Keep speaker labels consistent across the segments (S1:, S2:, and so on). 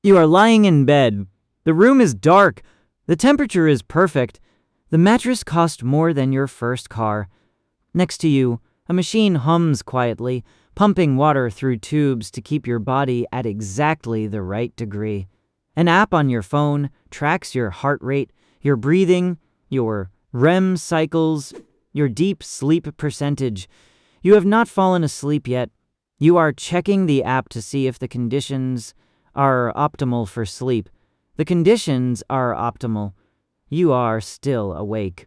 S1: You are lying in bed. The room is dark. The temperature is perfect. The mattress cost more than your first car. Next to you, a machine hums quietly, pumping water through tubes to keep your body at exactly the right degree. An app on your phone tracks your heart rate, your breathing, your REM cycles, your deep sleep percentage. You have not fallen asleep yet. You are checking the app to see if the conditions are optimal for sleep. The conditions are optimal. You are still awake.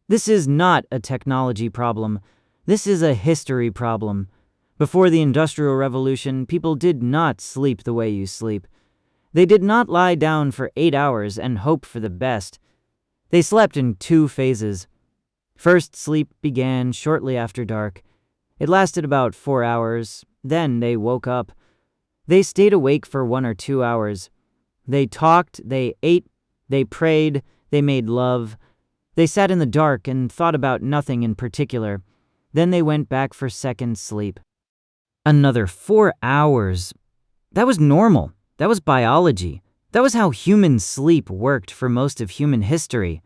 S1: This is not a technology problem. This is a history problem. Before the Industrial Revolution, people did not sleep the way you sleep. They did not lie down for 8 hours and hope for the best. They slept in 2 phases. First sleep began shortly after dark. It lasted about 4 hours. Then they woke up. They stayed awake for 1 or 2 hours. They talked, they ate, they prayed, they made love. They sat in the dark and thought about nothing in particular. Then they went back for second sleep. Another 4 hours. That was normal. That was biology. That was how human sleep worked for most of human history.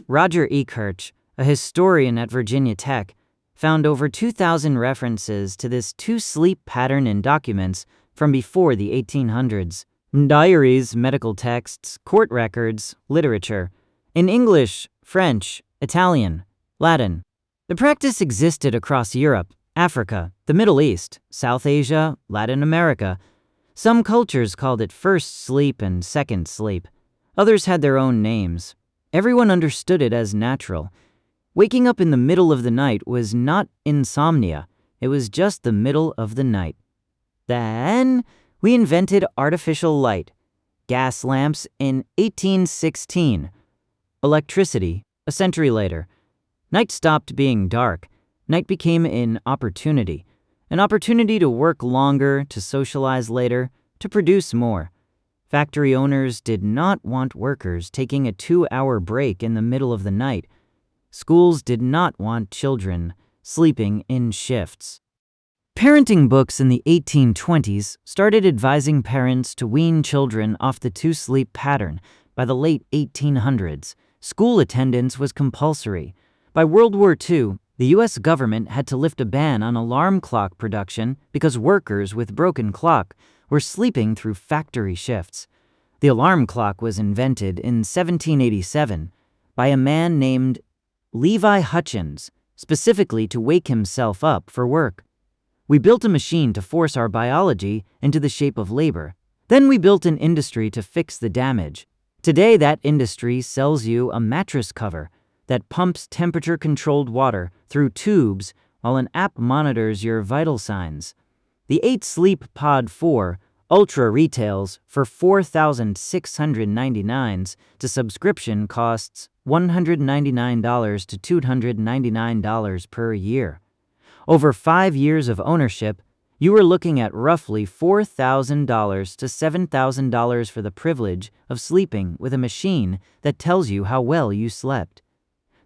S1: Roger Ekirch, a historian at Virginia Tech, found over 2,000 references to this 2-sleep pattern in documents from before the 1800s. Diaries, medical texts, court records, literature. In English, French, Italian, Latin. The practice existed across Europe, Africa, the Middle East, South Asia, Latin America. Some cultures called it first sleep and second sleep. Others had their own names. Everyone understood it as natural. Waking up in the middle of the night was not insomnia. It was just the middle of the night. Then we invented artificial light. Gas lamps in 1816. Electricity, a century later. Night stopped being dark. Night became an opportunity to work longer, to socialize later, to produce more. Factory owners did not want workers taking a 2-hour break in the middle of the night. Schools did not want children sleeping in shifts. Parenting books in the 1820s started advising parents to wean children off the 2-sleep pattern. By the late 1800s, school attendance was compulsory. By World War II, the U.S. government had to lift a ban on alarm clock production because workers with broken clock were sleeping through factory shifts. The alarm clock was invented in 1787 by a man named Levi Hutchins, specifically to wake himself up for work. We built a machine to force our biology into the shape of labor. Then we built an industry to fix the damage. Today, that industry sells you a mattress cover that pumps temperature-controlled water through tubes while an app monitors your vital signs. The 8-Sleep Pod 4 Ultra retails for $4,699. The subscription costs $199 to $299 per year. Over 5 years of ownership, you are looking at roughly $4,000 to $7,000 for the privilege of sleeping with a machine that tells you how well you slept.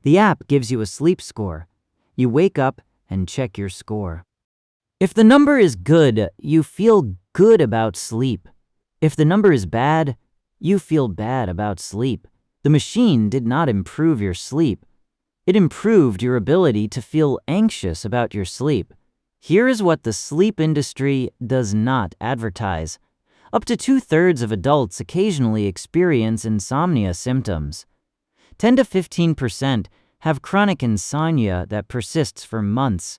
S1: The app gives you a sleep score. You wake up and check your score. If the number is good, you feel good about sleep. If the number is bad, you feel bad about sleep. The machine did not improve your sleep. It improved your ability to feel anxious about your sleep. Here is what the sleep industry does not advertise. Up to 2/3 of adults occasionally experience insomnia symptoms. 10 to 15% have chronic insomnia that persists for months.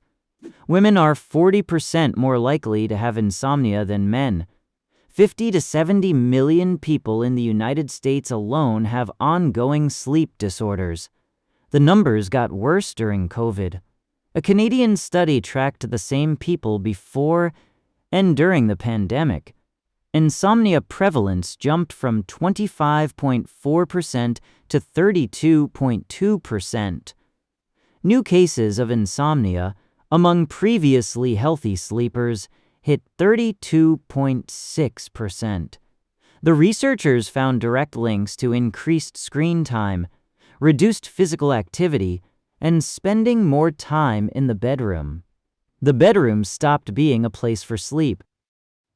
S1: Women are 40% more likely to have insomnia than men. 50 to 70 million people in the United States alone have ongoing sleep disorders. The numbers got worse during COVID. A Canadian study tracked the same people before and during the pandemic. Insomnia prevalence jumped from 25.4% to 32.2%. New cases of insomnia among previously healthy sleepers hit 32.6%. The researchers found direct links to increased screen time, reduced physical activity, and spending more time in the bedroom. The bedroom stopped being a place for sleep.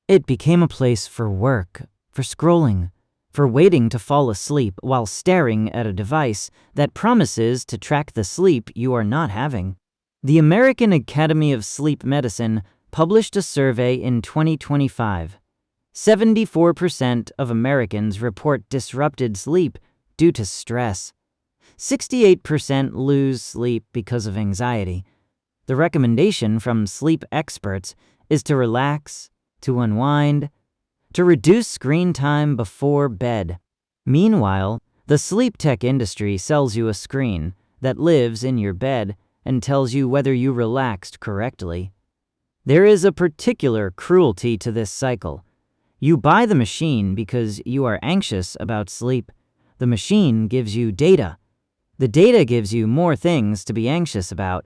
S1: It became a place for work, for scrolling, for waiting to fall asleep while staring at a device that promises to track the sleep you are not having. The American Academy of Sleep Medicine published a survey in 2025. 74% of Americans report disrupted sleep due to stress. 68% lose sleep because of anxiety. The recommendation from sleep experts is to relax, to unwind, to reduce screen time before bed. Meanwhile, the sleep tech industry sells you a screen that lives in your bed and tells you whether you relaxed correctly. There is a particular cruelty to this cycle. You buy the machine because you are anxious about sleep. The machine gives you data. The data gives you more things to be anxious about.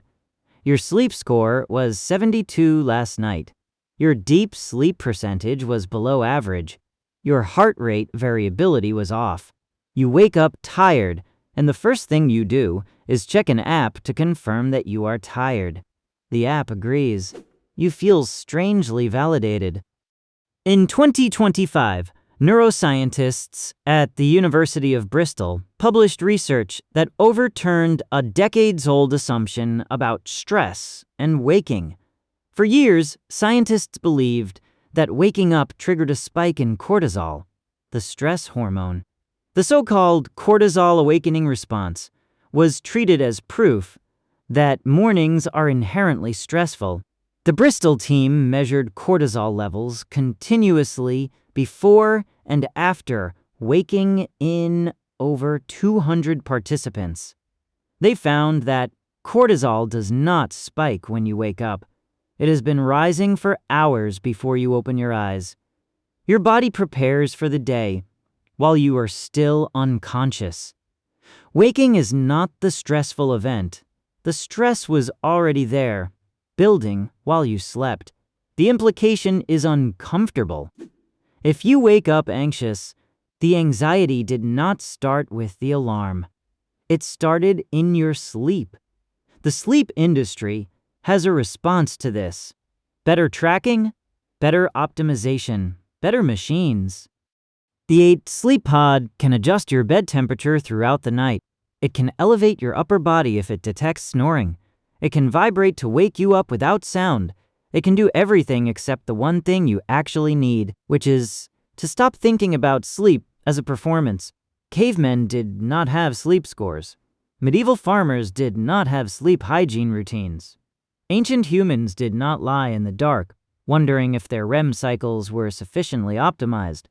S1: Your sleep score was 72 last night. Your deep sleep percentage was below average. Your heart rate variability was off. You wake up tired, and the first thing you do is check an app to confirm that you are tired. The app agrees. You feel strangely validated. In 2025, neuroscientists at the University of Bristol published research that overturned a decades-old assumption about stress and waking. For years, scientists believed that waking up triggered a spike in cortisol, the stress hormone. The so-called cortisol awakening response was treated as proof that mornings are inherently stressful. The Bristol team measured cortisol levels continuously before and after waking in over 200 participants. They found that cortisol does not spike when you wake up. It has been rising for hours before you open your eyes. Your body prepares for the day while you are still unconscious. Waking is not the stressful event. The stress was already there, building while you slept. The implication is uncomfortable. If you wake up anxious, the anxiety did not start with the alarm. It started in your sleep. The sleep industry has a response to this. Better tracking, better optimization, better machines. The 8 Sleep Pod can adjust your bed temperature throughout the night. It can elevate your upper body if it detects snoring. It can vibrate to wake you up without sound. It can do everything except the one thing you actually need, which is to stop thinking about sleep as a performance. Cavemen did not have sleep scores. Medieval farmers did not have sleep hygiene routines. Ancient humans did not lie in the dark, wondering if their REM cycles were sufficiently optimized.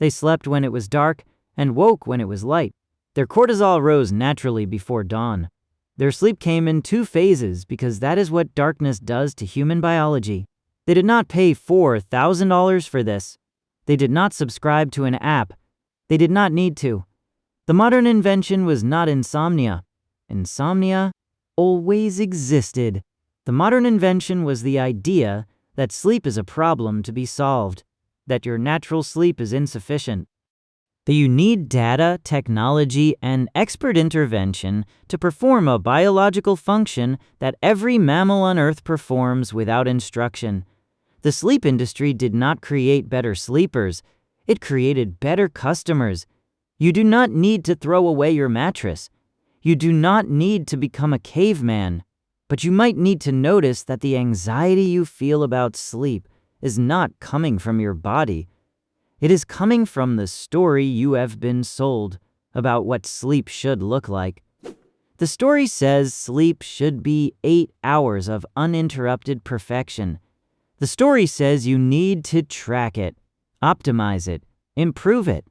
S1: They slept when it was dark and woke when it was light. Their cortisol rose naturally before dawn. Their sleep came in 2 phases because that is what darkness does to human biology. They did not pay $4,000 for this. They did not subscribe to an app. They did not need to. The modern invention was not insomnia. Insomnia always existed. The modern invention was the idea that sleep is a problem to be solved, that your natural sleep is insufficient, that you need data, technology, and expert intervention to perform a biological function that every mammal on Earth performs without instruction. The sleep industry did not create better sleepers. It created better customers. You do not need to throw away your mattress. You do not need to become a caveman. But you might need to notice that the anxiety you feel about sleep is not coming from your body. It is coming from the story you have been sold about what sleep should look like. The story says sleep should be 8 hours of uninterrupted perfection. The story says you need to track it, optimize it, improve it.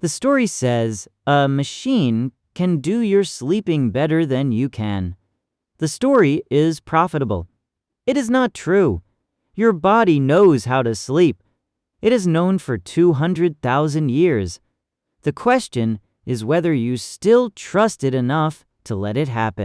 S1: The story says a machine can do your sleeping better than you can. The story is profitable. It is not true. Your body knows how to sleep. It is known for 200,000 years. The question is whether you still trust it enough to let it happen.